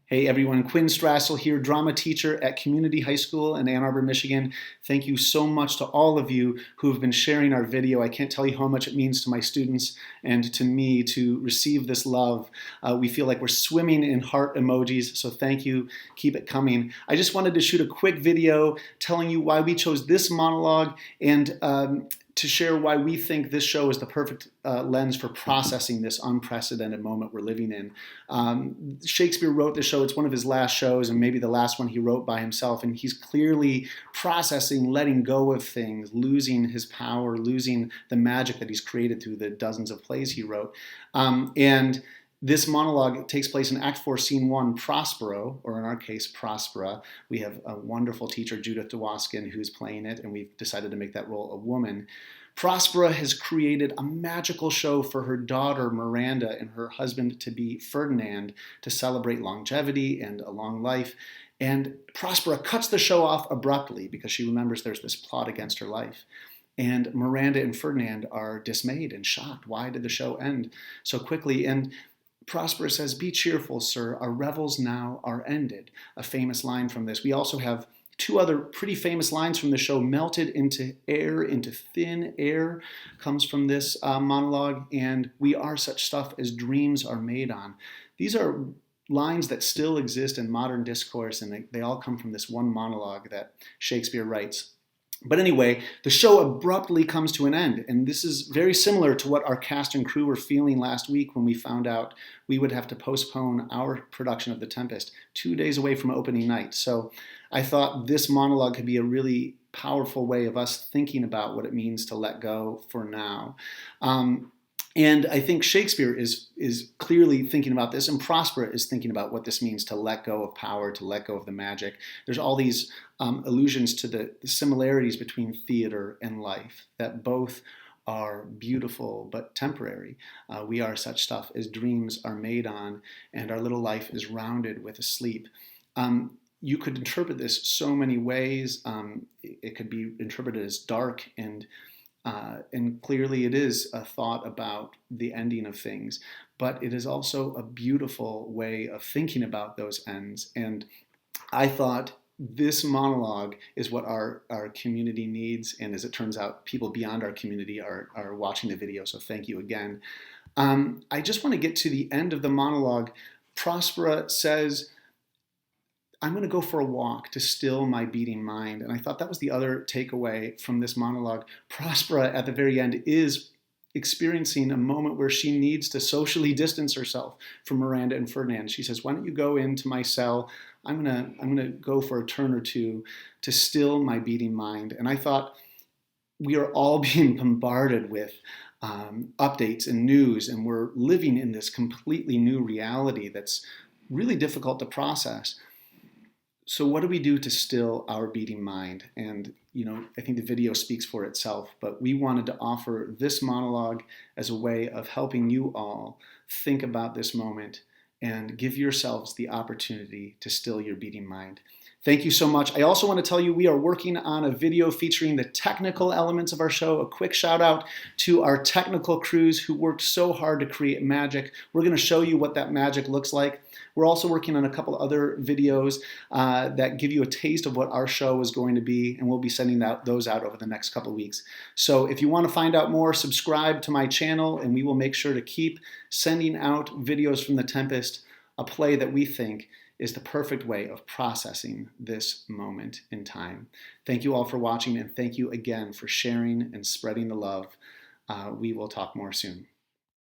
Hey everyone, Quinn Strassel here, drama teacher at Community High School in Ann Arbor, Michigan. Thank you so much to all of you who have been sharing our video. I can't tell you how much it means to my students and to me to receive this love. We feel like we're swimming in heart emojis, so thank you. Keep it coming. I just wanted to shoot a quick video telling you why we chose this monologue and to share why we think this show is the perfect lens for processing this unprecedented moment we're living in. Shakespeare wrote this show. It's one of his last shows and maybe the last one he wrote by himself, and he's clearly processing letting go of things, losing his power, losing the magic that he's created through the dozens of plays he wrote. And this monologue takes place in Act 4, Scene 1, Prospero, or in our case, Prospera. We have a wonderful teacher, Judith DeWaskin, who's playing it, and we've decided to make that role a woman. Prospera has created a magical show for her daughter, Miranda, and her husband-to-be, Ferdinand, to celebrate longevity and a long life. And Prospera cuts the show off abruptly because she remembers there's this plot against her life. And Miranda and Ferdinand are dismayed and shocked. Why did the show end so quickly? And Prospera says, "Be cheerful, sir. Our revels now are ended." A famous line from this. We also have two other pretty famous lines from the show. "Melted into air, into thin air," comes from this monologue. And "We are such stuff as dreams are made on." These are lines that still exist in modern discourse, and they all come from this one monologue that Shakespeare writes. But anyway, the show abruptly comes to an end, and this is very similar to what our cast and crew were feeling last week when we found out we would have to postpone our production of The Tempest 2 days away from opening night. So I thought this monologue could be a really powerful way of us thinking about what it means to let go for now. And I think Shakespeare is clearly thinking about this, and Prospera is thinking about what this means to let go of power, to let go of the magic. There's all these allusions to the similarities between theater and life, that both are beautiful but temporary. We are such stuff as dreams are made on, and our little life is rounded with a sleep. You could interpret this so many ways. It could be interpreted as dark, and clearly it is a thought about the ending of things, but it is also a beautiful way of thinking about those ends. And I thought this monologue is what our community needs, and as it turns out, people beyond our community are watching the video, so thank you again. I just want to get to the end of the monologue. Prospera says, "I'm going to go for a walk to still my beating mind." And I thought that was the other takeaway from this monologue. Prospera at the very end is experiencing a moment where she needs to socially distance herself from Miranda and Ferdinand. She says, "Why don't you go into my cell? I'm gonna go for a turn or two to still my beating mind." And I thought, we are all being bombarded with updates and news, and we're living in this completely new reality that's really difficult to process. So what do we do to still our beating mind? And, I think the video speaks for itself, but we wanted to offer this monologue as a way of helping you all think about this moment and give yourselves the opportunity to still your beating mind. Thank you so much. I also want to tell you we are working on a video featuring the technical elements of our show. A quick shout out to our technical crews who worked so hard to create magic. We're going to show you what that magic looks like. We're also working on a couple other videos that give you a taste of what our show is going to be, and we'll be sending those out over the next couple of weeks. So if you want to find out more, subscribe to my channel, and we will make sure to keep sending out videos from The Tempest, a play that we think is the perfect way of processing this moment in time. Thank you all for watching, and thank you again for sharing and spreading the love. We will talk more soon.